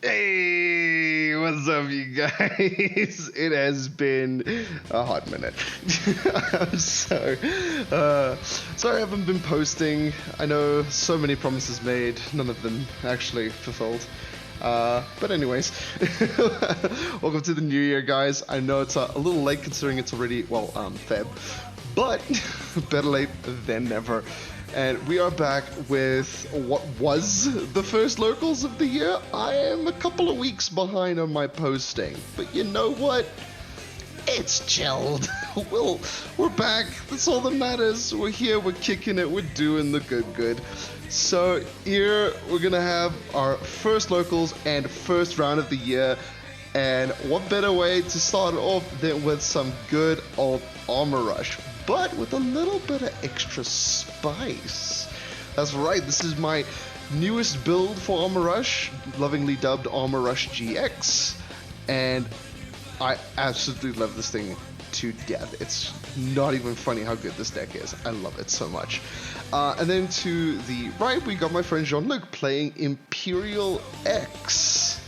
Hey, what's up, you guys? It has been a hot minute. Sorry I haven't been posting. I know so many promises made, none of them actually fulfilled. But anyways, welcome to the new year, guys. I know it's a little late considering it's already, Feb, but better late than never. And we are back with what was the first locals of the year. I am a couple of weeks behind on my posting, but you know what? It's chilled. We're back. That's all that matters. We're here. We're kicking it. We're doing the good. So here we're gonna have our first locals and first round of the year. And what better way to start it off than with some good old Armor Rush, but with a little bit of extra spice. That's right, this is my newest build for Armor Rush, lovingly dubbed Armor Rush GX, and I absolutely love this thing to death. It's not even funny how good this deck is. I love it so much. And then to the right, we got my friend Jean-Luc playing Imperial X.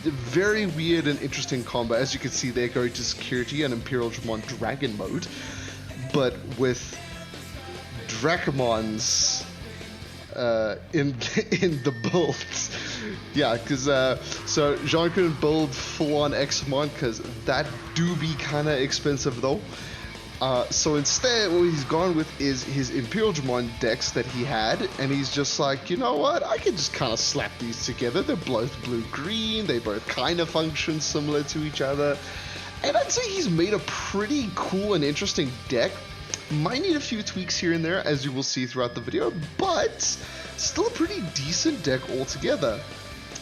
Very weird and interesting combo. As you can see, they're going to security and Imperial Digimon Dragon mode, but with Dracomons in the builds. Yeah, because so Jean couldn't build full-on Xmon because that do be kind of expensive though. So instead, what he's gone with is his Imperial Digimon decks that he had, and he's just like, you know what, I can just kind of slap these together. They're both blue-green, they both kind of function similar to each other, and I'd say he's made a pretty cool and interesting deck. Might need a few tweaks here and there, as you will see throughout the video, but still a pretty decent deck altogether.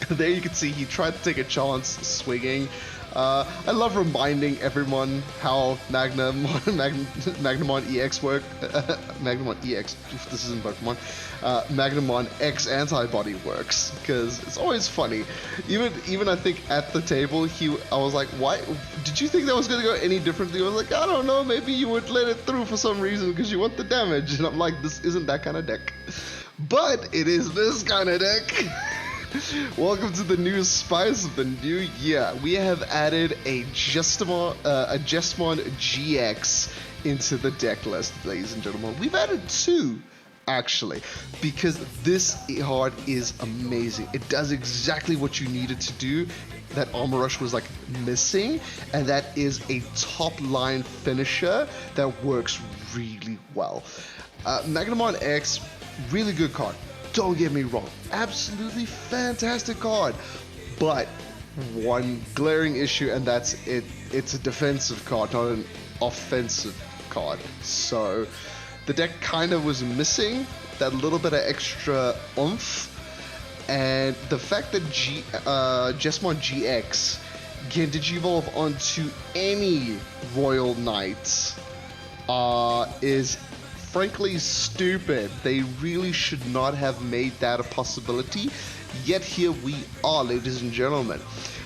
There you can see he tried to take a chance swinging. I love reminding everyone how Magnamon EX work. Magnamon EX, this isn't Pokemon. Magnamon X antibody works, because it's always funny. Even I think at the table, I was like, why? Did you think that was going to go any differently? I was like, I don't know, maybe you would let it through for some reason because you want the damage. And I'm like, this isn't that kind of deck. But it is this kind of deck. Welcome to the new spice of the new year. We have added a Jesmon GX into the deck list, ladies and gentlemen. We've added two, actually, because this card is amazing. It does exactly what you needed to do that Armor Rush was like missing, and that is a top line finisher that works really well. Magnamon X, really good card. Don't get me wrong, absolutely fantastic card, but one glaring issue, and that's it. It's a defensive card, not an offensive card. So the deck kind of was missing that little bit of extra oomph, and the fact that Jesmon GX can digivolve onto any Royal Knight is frankly stupid. They really should not have made that a possibility, yet here we are, ladies and gentlemen.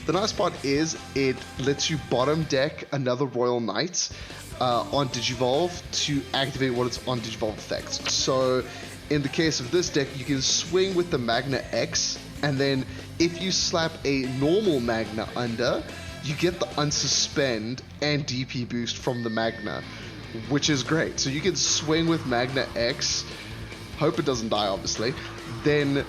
The nice part is it lets you bottom deck another Royal Knight on Digivolve to activate what its on Digivolve effects. So in the case of this deck, you can swing with the Magna X, and then if you slap a normal Magna under, you get the unsuspend and DP boost from the Magna, which is great. So you can swing with Magna X, hope it doesn't die obviously, then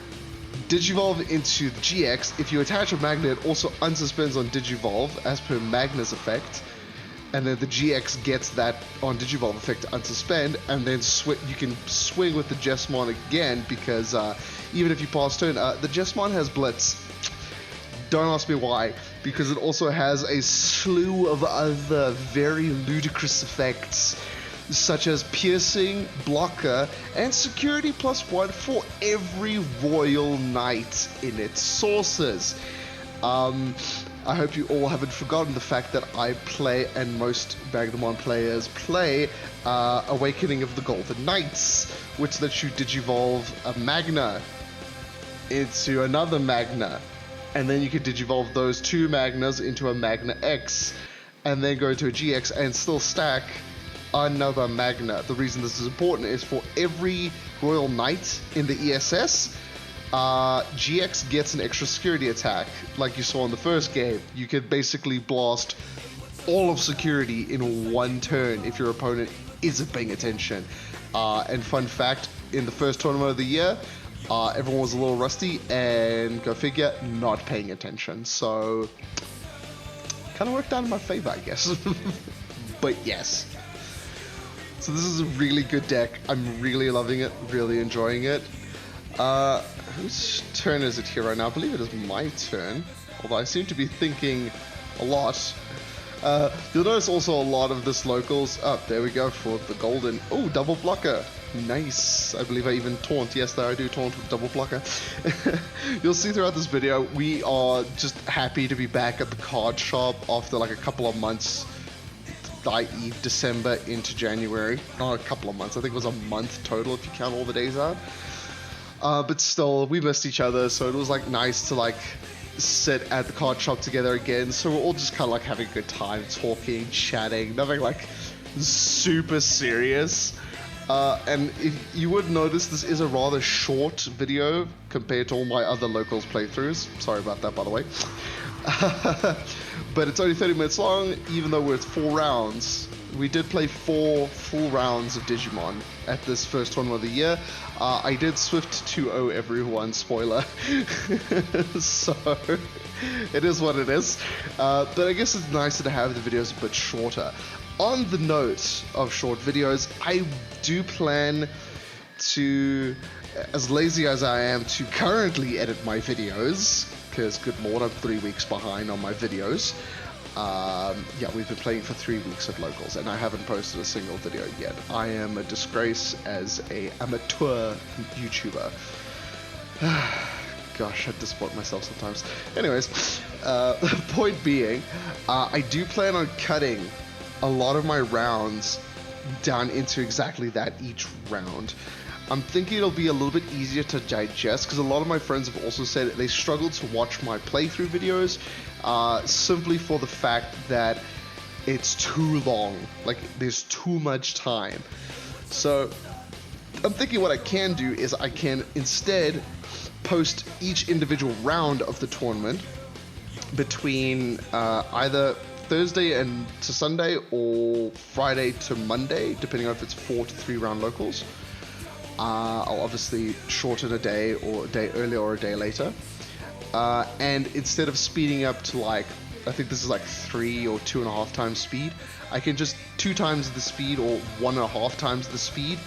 Digivolve into the GX. If you attach a Magna, it also unsuspends on Digivolve as per Magna's effect, and then the GX gets that on Digivolve effect to unsuspend, and then you can swing with the Jesmon again, because even if you pass turn, the Jesmon has Blitz. Don't ask me why, because it also has a slew of other very ludicrous effects, such as piercing, blocker, and security +1 for every Royal Knight in its sources. I hope you all haven't forgotten the fact that I play, and most Magnamon players play, Awakening of the Golden Knights, which lets you digivolve a Magna into another Magna, and then you can digivolve those two Magnas into a Magna X, and then go to a GX and still stack another Magna. The reason this is important is for every Royal Knight in the ESS, GX gets an extra security attack, like you saw in the first game. You could basically blast all of security in one turn if your opponent isn't paying attention. And fun fact, in the first tournament of the year, everyone was a little rusty and, go figure, not paying attention. So, kind of worked out in my favor, I guess. But yes. So this is a really good deck. I'm really loving it, really enjoying it. Whose turn is it here right now? I believe it is my turn, although I seem to be thinking a lot. You'll notice also a lot of this locals. Oh, there we go for the golden. Oh, double blocker. Nice. I believe I even taunt. Yes, there I do taunt with double blocker. You'll see throughout this video, we are just happy to be back at the card shop after like a couple of months, i.e. December into January. Not a couple of months. I think it was a month total if you count all the days out. But still, we missed each other, so it was like nice to like sit at the card shop together again. So we're all just kind of like having a good time, talking, chatting, nothing like super serious. And if you would notice, this is a rather short video compared to all my other locals playthroughs. Sorry about that, by the way. But it's only 30 minutes long, even though we're at 4 rounds. We did play 4 full rounds of Digimon at this first tournament of the year. I did Swift 2-0 everyone, spoiler. So, it is what it is. But I guess it's nicer to have the videos a bit shorter. On the note of short videos, I do plan to, as lazy as I am, to currently edit my videos, because good lord, I'm 3 weeks behind on my videos. Yeah, we've been playing for 3 weeks at locals, and I haven't posted a single video yet. I am a disgrace as a amateur YouTuber. Gosh, I disappoint myself sometimes. Anyways, point being, I do plan on cutting a lot of my rounds down into exactly that each round. I'm thinking it'll be a little bit easier to digest, because a lot of my friends have also said they struggle to watch my playthrough videos simply for the fact that it's too long. Like, there's too much time. So I'm thinking what I can do is I can instead post each individual round of the tournament between either Thursday and to Sunday or Friday to Monday, depending on if it's 4 to 3 round locals. I'll obviously shorten a day or a day earlier or a day later. And instead of speeding up to like, I think this is like 3 or 2.5 times speed, I can just 2 times the speed or 1.5 times the speed,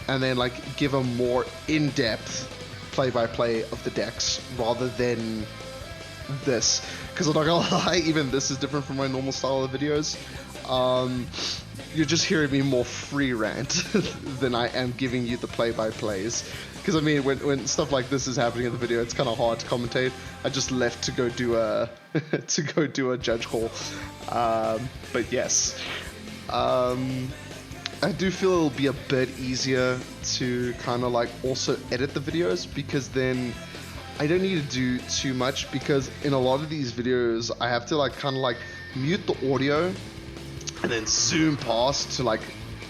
and then like give a more in-depth play-by-play of the decks rather than this. Because I'm not gonna lie, even this is different from my normal style of videos. You're just hearing me more free rant than I am giving you the play-by-plays. Because I mean, when stuff like this is happening in the video, it's kind of hard to commentate. I just left to go do a a judge call. But yes, I do feel it'll be a bit easier to kind of like also edit the videos, because then I don't need to do too much, because in a lot of these videos I have to like kind of like mute the audio and then zoom past to like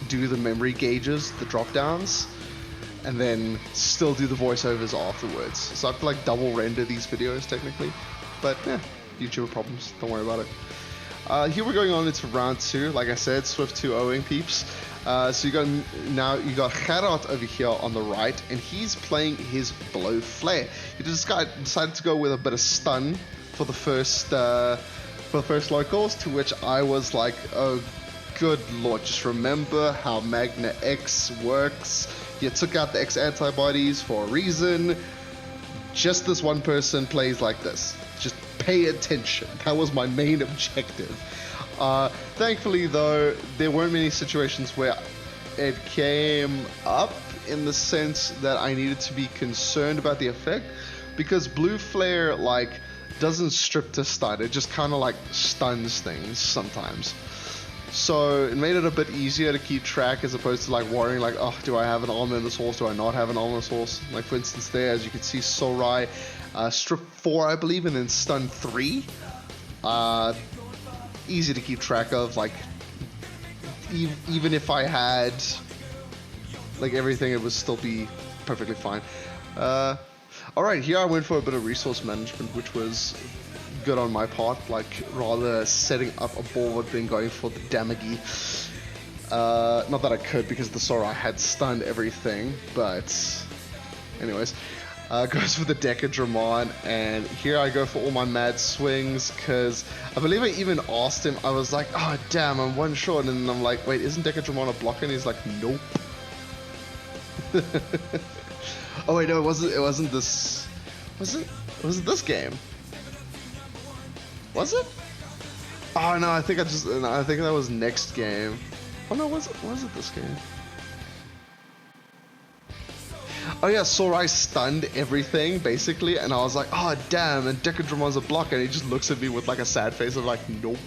do the memory gauges, the drop downs, and then still do the voiceovers afterwards. So I have to like double render these videos technically, but yeah, YouTuber problems, don't worry about it. Here we're going on into round 2, like I said, Swift 2-0ing peeps. So you got Gerard over here on the right, and he's playing his Blow Flare. He decided to go with a bit of stun for the first locals, to which I was like, oh good lord, just remember how Magna X works. You took out the X antibodies for a reason. Just this one person plays like this. Just pay attention. That was my main objective. Thankfully though, there weren't many situations where it came up in the sense that I needed to be concerned about the effect, because Blue Flare like doesn't strip to stun, it just kind of like stuns things sometimes. So it made it a bit easier to keep track, as opposed to like worrying like, oh, do I have an armor in the source, do I not have an armor in the source? Like for instance there, as you can see, Sorai strip 4 I believe, and then stun 3. Easy to keep track of, like even if I had like everything, it would still be perfectly fine. Alright, here I went for a bit of resource management, which was good on my part, like rather setting up a board than going for the Damagi. Not that I could because the Sora had stunned everything, but anyways. Goes for the Decadramon, and here I go for all my mad swings, because I believe I even asked him, I was like, oh damn, I'm one short, and I'm like, wait, isn't Decadramon a blocker? And he's like, nope. Oh wait, no, it wasn't this, was it this game? Was it? Oh no, I think that was next game. Oh no, was it this game? Oh yeah, Sorai stunned everything, basically, and I was like, oh damn, and Decadramon's a blocker, and he just looks at me with like a sad face of like, nope.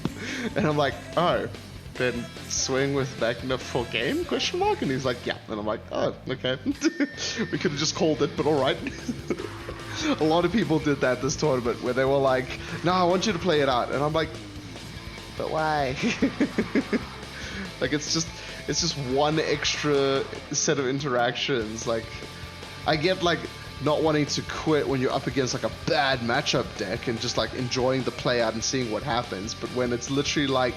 And I'm like, oh, then swing with Magna for game, question mark? And he's like, yeah. And I'm like, oh, okay. We could have just called it, but alright. A lot of people did that this tournament, where they were like, no, I want you to play it out. And I'm like, but why? Like, it's just one extra set of interactions, like, I get like not wanting to quit when you're up against like a bad matchup deck and just like enjoying the play out and seeing what happens, but when it's literally like,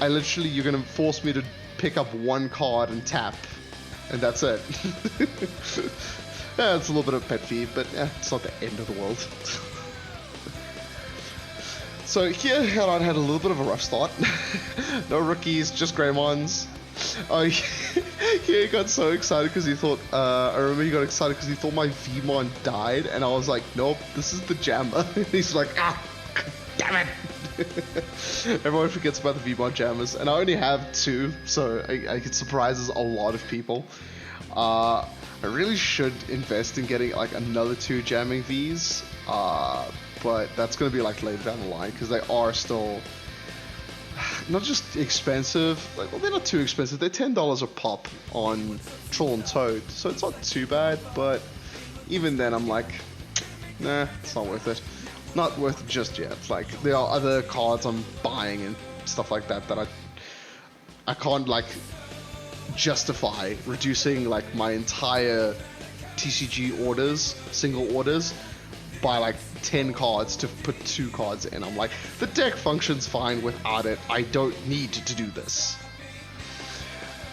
you're gonna force me to pick up one card and tap, and that's it. Yeah, it's a little bit of a pet peeve, but yeah, it's not the end of the world. So here, Herod had a little bit of a rough start. No rookies, just Greymons. Oh, he got so excited because he thought, I remember he got excited because he thought my Vmon died, and I was like, nope, this is the Jammer. And he's like, ah, damn it. Everyone forgets about the Vmon Jammers, and I only have 2, so it surprises a lot of people. I really should invest in getting like another 2 jamming Vs, but that's going to be like later down the line, because they are still not just expensive, like, well, they're not too expensive, they're $10 a pop on Troll and Toad, so it's not too bad, but even then I'm like, nah, it's not worth it. Not worth it just yet. Like, there are other cards I'm buying and stuff like that that I can't like justify reducing like my entire TCG orders, single orders, by like 10 cards to put 2 cards in. I'm like, the deck functions fine without it. I don't need to do this.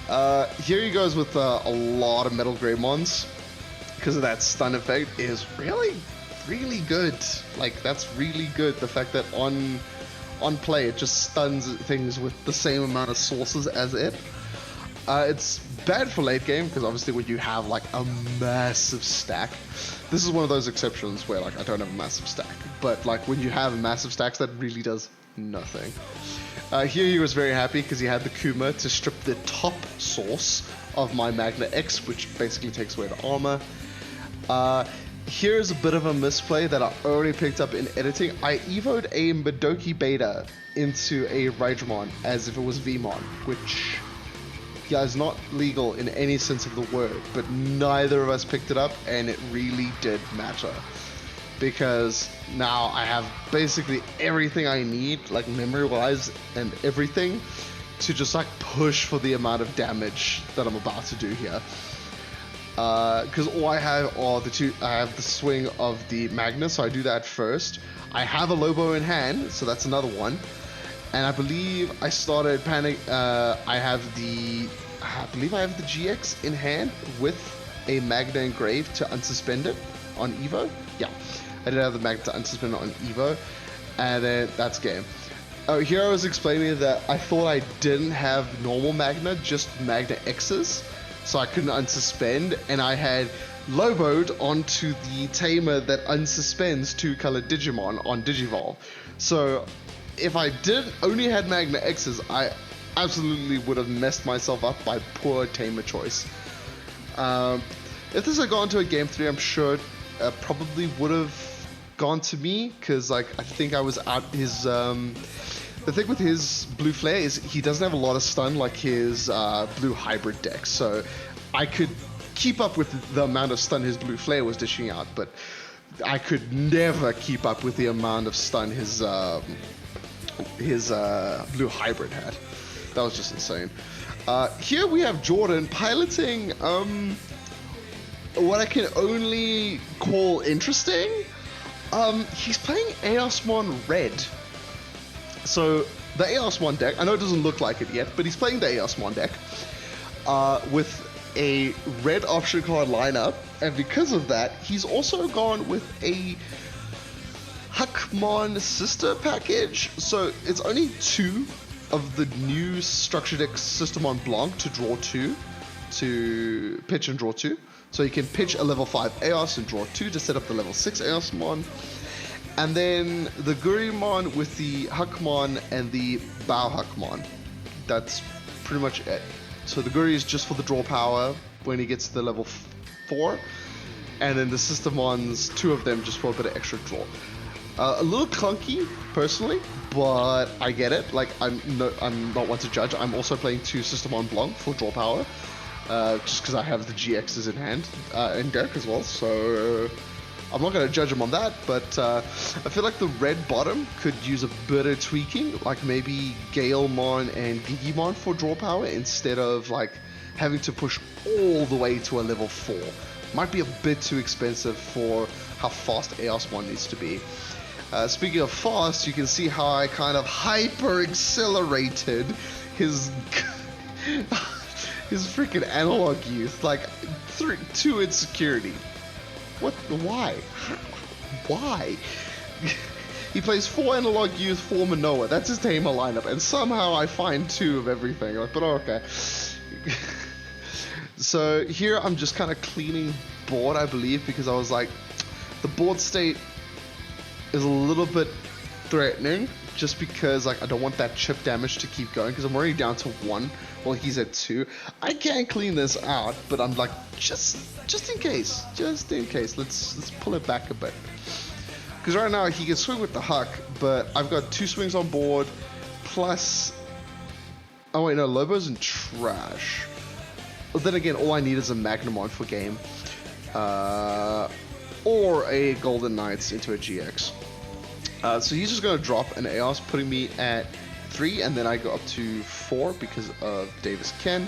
Here he goes with a lot of Metal Greymons, because of that stun effect is really good. Like, that's really good. The fact that on play it just stuns things with the same amount of sources as it. It's bad for late game, because obviously when you have like a massive stack, this is one of those exceptions where like I don't have a massive stack, but like when you have massive stacks, that really does nothing. Here he was very happy because he had the Kuma to strip the top source of my Magna X, which basically takes away the armor. Here's a bit of a misplay that I already picked up in editing. I evoed a Madoki Beta into a Raidramon as if it was Vmon, which, yeah, is not legal in any sense of the word, but neither of us picked it up, and it really did matter. Because now I have basically everything I need, like memory-wise and everything, to just like push for the amount of damage that I'm about to do here. Because all I have are I have the swing of the Magna, so I do that first. I have a Lobo in hand, so that's another one. And I believe I started panic. I believe I have the GX in hand with a Magna engraved to unsuspend it on Evo. Yeah, I did have the Magna to unsuspend it on Evo, and then that's game. Oh, here I was explaining that I thought I didn't have normal Magna, just Magna X's, so I couldn't unsuspend, and I had Loboed onto the Tamer that unsuspends 2-colored Digimon on Digivolve. So if I only had Magna X's, I absolutely would have messed myself up by poor Tamer choice. If this had gone to a game 3, I'm sure it probably would have gone to me, because like I think I was out his. The thing with his Blue Flare is he doesn't have a lot of stun like his Blue Hybrid deck, so I could keep up with the amount of stun his Blue Flare was dishing out, but I could never keep up with the amount of stun his Blue Hybrid had. That was just insane. Here we have Jordan piloting what I can only call interesting. He's playing Aeosmon Red. So the Aeosmon deck, I know it doesn't look like it yet, but he's playing the Aeosmon deck with a red option card lineup, and because of that, he's also gone with a Huckmon sister package. So it's only 2 of the new structure deck system on Blanc to draw 2, to pitch and draw 2. So you can pitch a level 5 Aeos and draw 2 to set up the level 6 Aeosmon. And then the Gurimon with the Huckmon and the Bao Huckmon. That's pretty much it. So the Guri is just for the draw power when he gets to the level 4. And then the Systemons, 2 of them just for a bit of extra draw. A little clunky, personally, but I get it. Like, I'm not one to judge. I'm also playing 2 Systemon Blanc for draw power. Just because I have the GXs in hand, in deck as well, so I'm not going to judge him on that, but I feel like the red bottom could use a bit of tweaking, like maybe Galemon and Digimon for draw power instead of like having to push all the way to a level 4. Might be a bit too expensive for how fast Aeosmon needs to be. Speaking of fast, you can see how I kind of hyper accelerated his his freaking analog youth, like 2 insecurity. What? Why? Why? He plays 4 analog youth, 4 Manoa. That's his Tamer lineup, and somehow I find 2 of everything. Like, but okay. So here I'm just kind of cleaning board, I believe, because I was like, the board state is a little bit threatening, just because like I don't want that chip damage to keep going, because I'm already down to 1 while he's at 2. I can clean this out, but I'm like, just in case, let's pull it back a bit, because right now he can swing with the Huck, but I've got 2 swings on board plus, oh wait, no, Lobo's in trash. But then again, all I need is a Magnamon for game, or a Golden Knights into a GX. So he's just going to drop an Aeos, putting me at 3, and then I go up to 4 because of Davis Ken.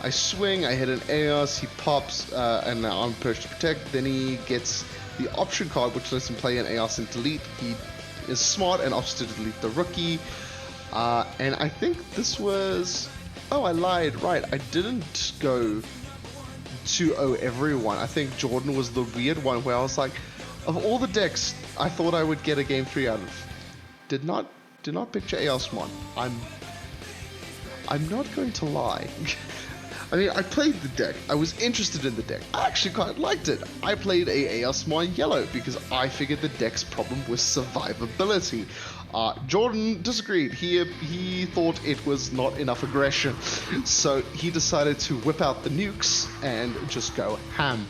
I swing, I hit an Aeos, he pops, and now I'm pushed to protect. Then he gets the option card, which lets him play an Aeos and delete. He is smart and opts to delete the rookie. And I think this was... Oh, I lied. Right, I didn't go 2-0 everyone. I think Jordan was the weird one where I was like, of all the decks I thought I would get a game 3 out of, did not picture Aeosmon. I'm not going to lie. I mean, I played the deck. I was interested in the deck. I actually quite liked it. I played a Aeosmon yellow because I figured the deck's problem was survivability. Jordan disagreed. He thought it was not enough aggression, so he decided to whip out the nukes and just go ham.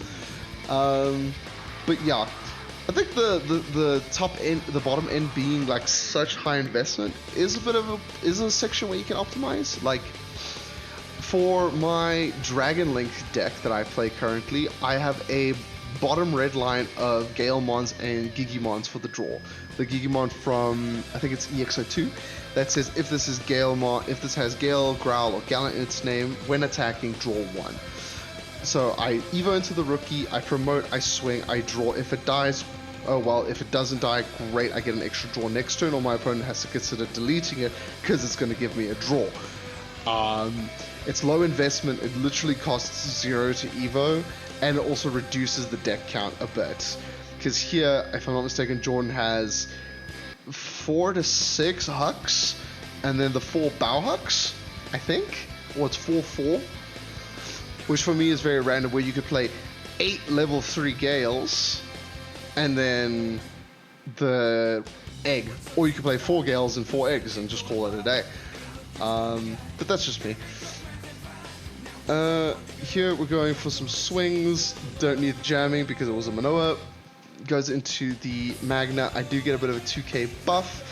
But yeah, I think the top end, the bottom end being like such high investment is a section where you can optimize. Like for my Dragon Link deck that I play currently, I have a bottom red line of Galemons and Gigimons for the draw. The Gigimon from, I think it's EXO2, that says if this is Galemon, if this has Gale, Growl, or Gallant in its name, when attacking, draw 1. So I Evo into the rookie, I promote, I swing, I draw. If it dies, oh well. If it doesn't die, great, I get an extra draw next turn, or my opponent has to consider deleting it because it's going to give me a draw. It's low investment, it literally costs 0 to Evo, and it also reduces the deck count a bit. Because here, if I'm not mistaken, Jordan has 4 to 6 Hucks, and then the 4 Bao Hucks, I think? Or it's 4-4, which for me is very random, where you could play 8 level 3 Gales, and then the egg. Or you could play 4 Gales and 4 eggs and just call it a day. But that's just me. Here we're going for some swings. Don't need jamming because it was a Manoa. Goes into the Magna. I do get a bit of a 2k buff,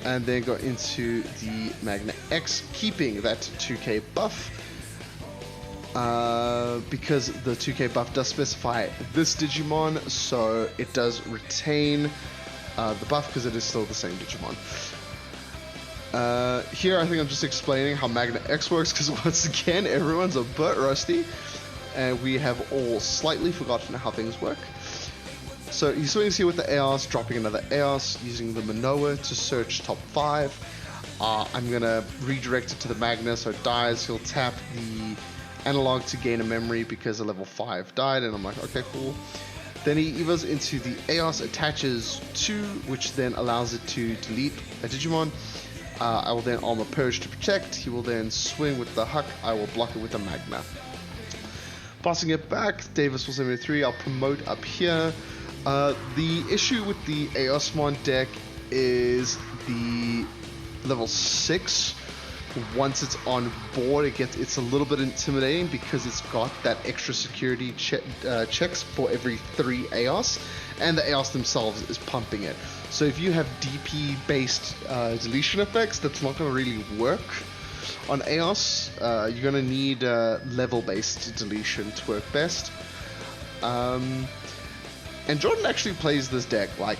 and then go into the Magna X, keeping that 2k buff, because the 2k buff does specify this Digimon, so it does retain the buff because it is still the same Digimon. Here I think I'm just explaining how Magna X works, because once again everyone's a bit rusty. and we have all slightly forgotten how things work. So he swings here with the Eos, dropping another Eos, using the Manoa to search top 5. I'm going to redirect it to the Magna so it dies. He'll tap the analog to gain a memory because a level 5 died, and I'm like, okay, cool. Then he evos into the Eos, attaches 2, which then allows it to delete a Digimon. I will then Armor Purge to protect. He will then swing with the Huck. I will block it with a Magna. Passing it back, Davis will 73. I'll promote up here. The issue with the Eosmon deck is the level 6. Once it's on board, it's a little bit intimidating because it's got that extra security checks for every 3 Eos, and the Eos themselves is pumping it. So if you have DP based deletion effects, that's not going to really work on Eos. You're going to need level based deletion to work best. And Jordan actually plays this deck like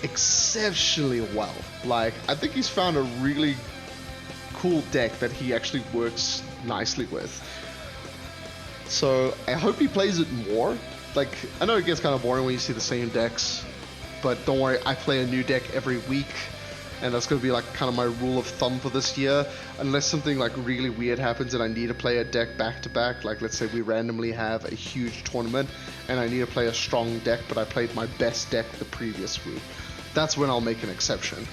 exceptionally well. Like, I think he's found a really cool deck that he actually works nicely with. So I hope he plays it more. Like, I know it gets kind of boring when you see the same decks, but don't worry, I play a new deck every week, and that's going to be like kind of my rule of thumb for this year, unless something like really weird happens and I need to play a deck back to back. Like, let's say we randomly have a huge tournament and I need to play a strong deck, but I played my best deck the previous week. That's when I'll make an exception.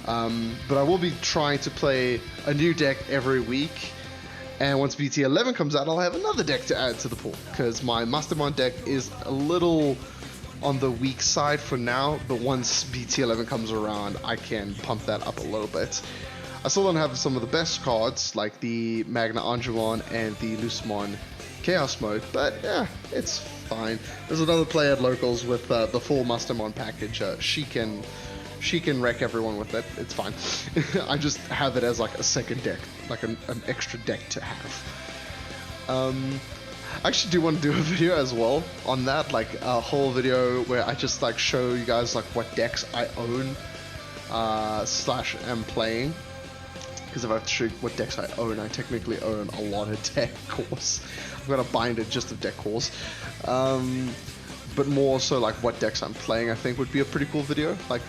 But I will be trying to play a new deck every week, and once BT11 comes out, I'll have another deck to add to the pool, because my Mastermind deck is a little on the weak side for now, but once BT11 comes around, I can pump that up a little bit. I still don't have some of the best cards, like the Magna Angemon and the Lucemon Chaos Mode, but yeah, it's fine. There's another player at Locals with the full Mastermind package. She can wreck everyone with it. It's fine. I just have it as like a second deck, like an extra deck to have. I actually do want to do a video as well on that, like a whole video where I just like show you guys like what decks I own slash am playing. Because if I have to show you what decks I own, I technically own a lot of deck cores. I've got a binder just of deck cores. But more so like what decks I'm playing, I think would be a pretty cool video. Like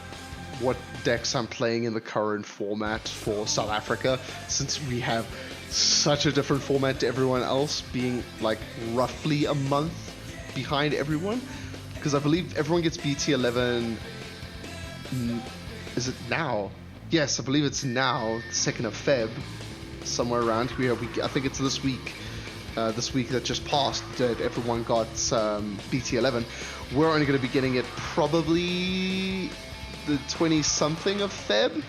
what decks I'm playing in the current format for South Africa, since we have such a different format to everyone else, being like roughly a month behind everyone, because I believe everyone gets BT11, is it now? Yes, I believe it's now, 2nd of Feb, somewhere around here. I think it's this week that just passed, that everyone got BT11. We're only going to be getting it probably the 20-something of Feb,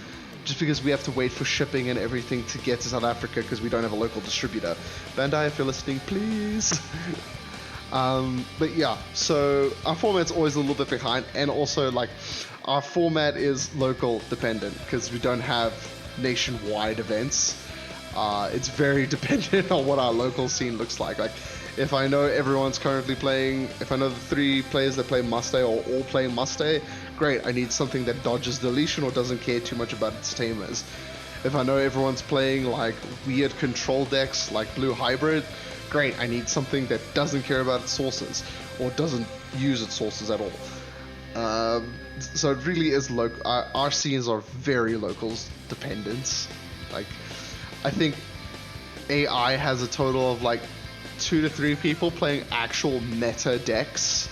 just because we have to wait for shipping and everything to get to South Africa because we don't have a local distributor. Bandai, if you're listening, please. But yeah, so our format's always a little bit behind, and also like our format is local dependent because we don't have nationwide events. It's very dependent on what our local scene looks like. Like, if I know everyone's currently playing, if I know the 3 players that play Must-A or all play Must-A, great, I need something that dodges deletion or doesn't care too much about its tamers. If I know everyone's playing like weird control decks like Blue Hybrid, great, I need something that doesn't care about its sources or doesn't use its sources at all. So it really is local. Our scenes are very locals dependent. Like, I think AI has a total of like 2 to 3 people playing actual meta decks,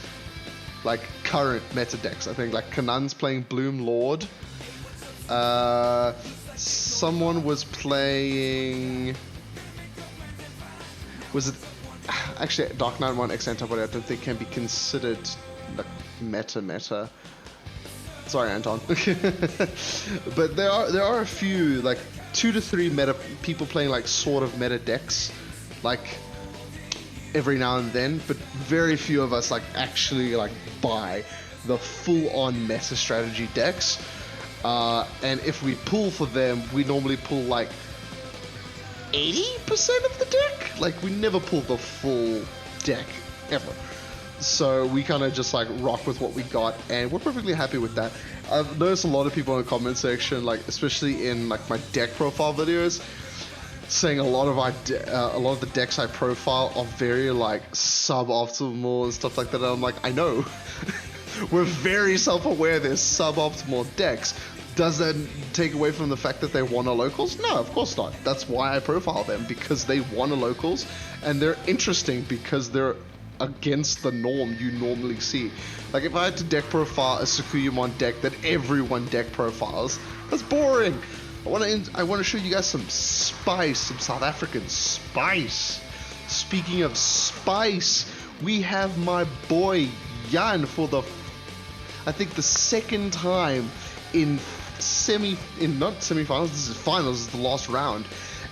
like current meta decks. I think like Kanan's playing Bloom Lord. Someone was playing. Was it actually Dark Knight 1 X Antibody? I don't think can be considered like meta. Sorry, Anton. But there are a few like 2 to 3 meta people playing like sort of meta decks, like every now and then, but very few of us like actually like buy the full-on meta strategy decks. And if we pull for them, we normally pull like 80% of the deck. Like, we never pull the full deck ever. So we kind of just like rock with what we got, and we're perfectly happy with that. I've noticed a lot of people in the comment section, like especially in like my deck profile videos, saying a lot of a lot of the decks I profile are very like suboptimal and stuff like that. And I'm like, I know. We're very self-aware there's suboptimal decks. Does that take away from the fact that they won a locals? No, of course not. That's why I profile them, because they won a locals, and they're interesting because they're against the norm you normally see. Like if I had to deck profile a Sakuyamon deck that everyone deck profiles, that's boring. I want to show you guys some spice, some South African spice. Speaking of spice, we have my boy Jan for I think the second time in not semi-finals, this is finals, this is the last round.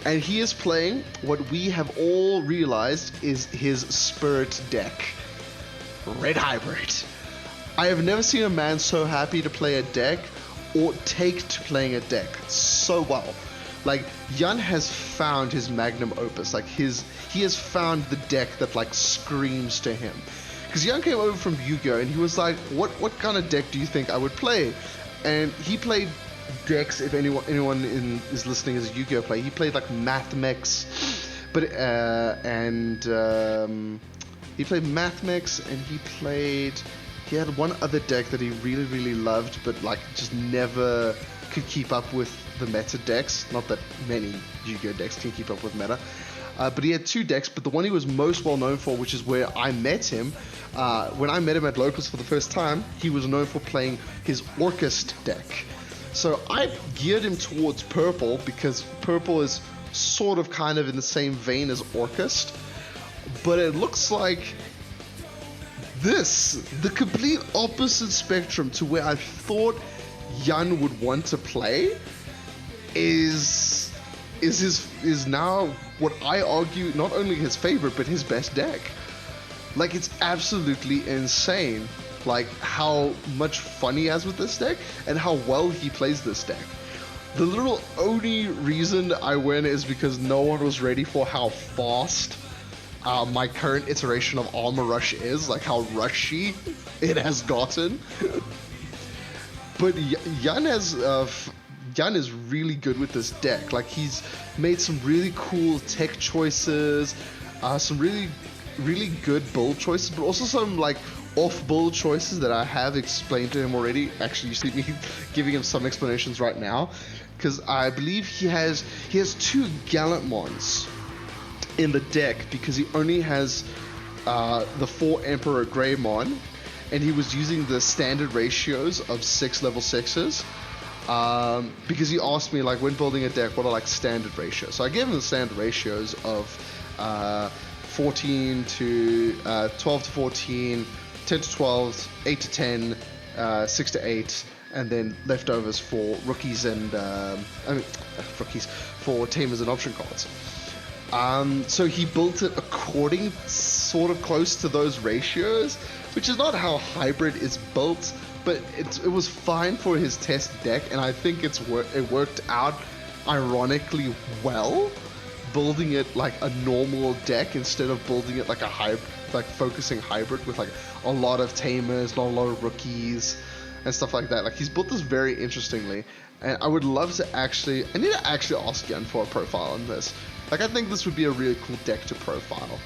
And he is playing what we have all realized is his spirit deck. Red Hybrid. I have never seen a man so happy to play a deck or take to playing a deck so well. Like, Jan has found his magnum opus. Like, he has found the deck that, like, screams to him. Because Jan came over from Yu-Gi-Oh! And he was like, what kind of deck do you think I would play? And he played decks, if anyone is listening as a Yu-Gi-Oh! Player, he played like Mathmex, but he played Mathmex, and he had one other deck that he really, really loved, but like just never could keep up with the meta decks. Not that many Yu-Gi-Oh! Decks can keep up with meta. But he had two decks, but the one he was most well known for, which is where I met him, when I met him at Locals for the first time, he was known for playing his Orchest deck. So I geared him towards Purple, because Purple is sort of kind of in the same vein as Orchest, but it looks like the complete opposite spectrum to where I thought Jan would want to play is now what I argue not only his favorite but his best deck. Like, it's absolutely insane, like how much fun he has with this deck and how well he plays this deck. The little only reason I win is because no one was ready for how fast my current iteration of Armor Rush is, like how rushy it has gotten. But Jan is really good with this deck. Like, he's made some really cool tech choices, some really, really good build choices, but also some like off-build choices that I have explained to him already. Actually, you see me giving him some explanations right now, because I believe he has two Gallantmons in the deck, because he only has the 4 Emperor Greymon, and he was using the standard ratios of 6 level 6s. Because he asked me, like, when building a deck, what are like standard ratios? So I gave him the standard ratios of 14 to 12 to 14, 10 to 12, 8 to 10, 6 to 8, and then leftovers for rookies and for tamers and option cards. So he built it according, sort of close to those ratios, which is not how Hybrid is built, but it was fine for his test deck, and I think it worked out ironically well, building it like a normal deck instead of building it like a hybrid, like focusing Hybrid with like a lot of tamers, not a lot of rookies and stuff like that. Like, he's built this very interestingly, and I would love to I need to actually ask Jan for a profile on this. Like, I think this would be a really cool deck to profile.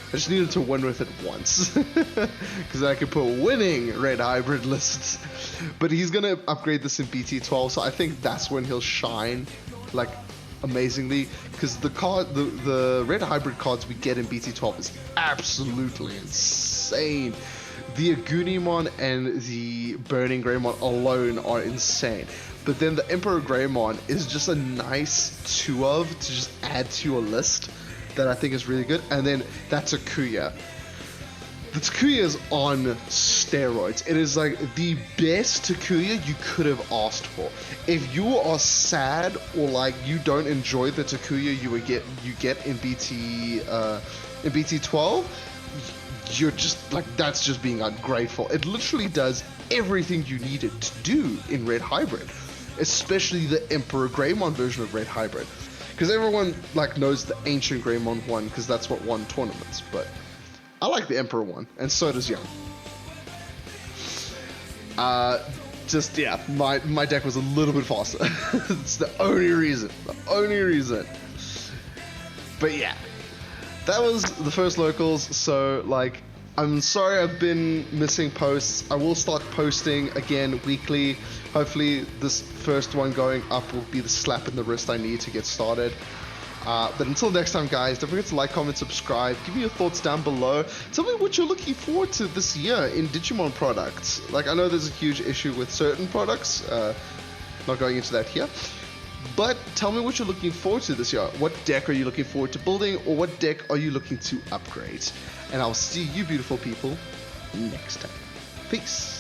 I just needed to win with it once, because I could put winning Red Hybrid lists. But he's gonna upgrade this in BT12, so I think that's when he'll shine, like, amazingly. Because the Red Hybrid cards we get in BT12 is absolutely insane. The Agunimon and the Burning Greymon alone are insane. But then the Emperor Greymon is just a nice 2 of to just add to your list that I think is really good. And then that's Takuya. The Takuya is on steroids. It is like the best Takuya you could have asked for. If you are sad or like you don't enjoy the Takuya you get in BT12, you're just like, that's just being ungrateful. It literally does everything you need it to do in Red Hybrid, especially the Emperor Greymon version of Red Hybrid. Because everyone like knows the ancient Greymon one, because that's what won tournaments. But I like the Emperor one, and so does Young. Just yeah, my deck was a little bit faster. It's the only reason. But yeah, that was the first locals. So like, I'm sorry I've been missing posts. I will start posting again weekly. Hopefully this first one going up will be the slap in the wrist I need to get started. But until next time, guys, don't forget to like, comment, subscribe. Give me your thoughts down below. Tell me what you're looking forward to this year in Digimon products. Like, I know there's a huge issue with certain products. Not going into that here. But tell me what you're looking forward to this year. What deck are you looking forward to building, or what deck are you looking to upgrade? And I'll see you beautiful people next time. Peace.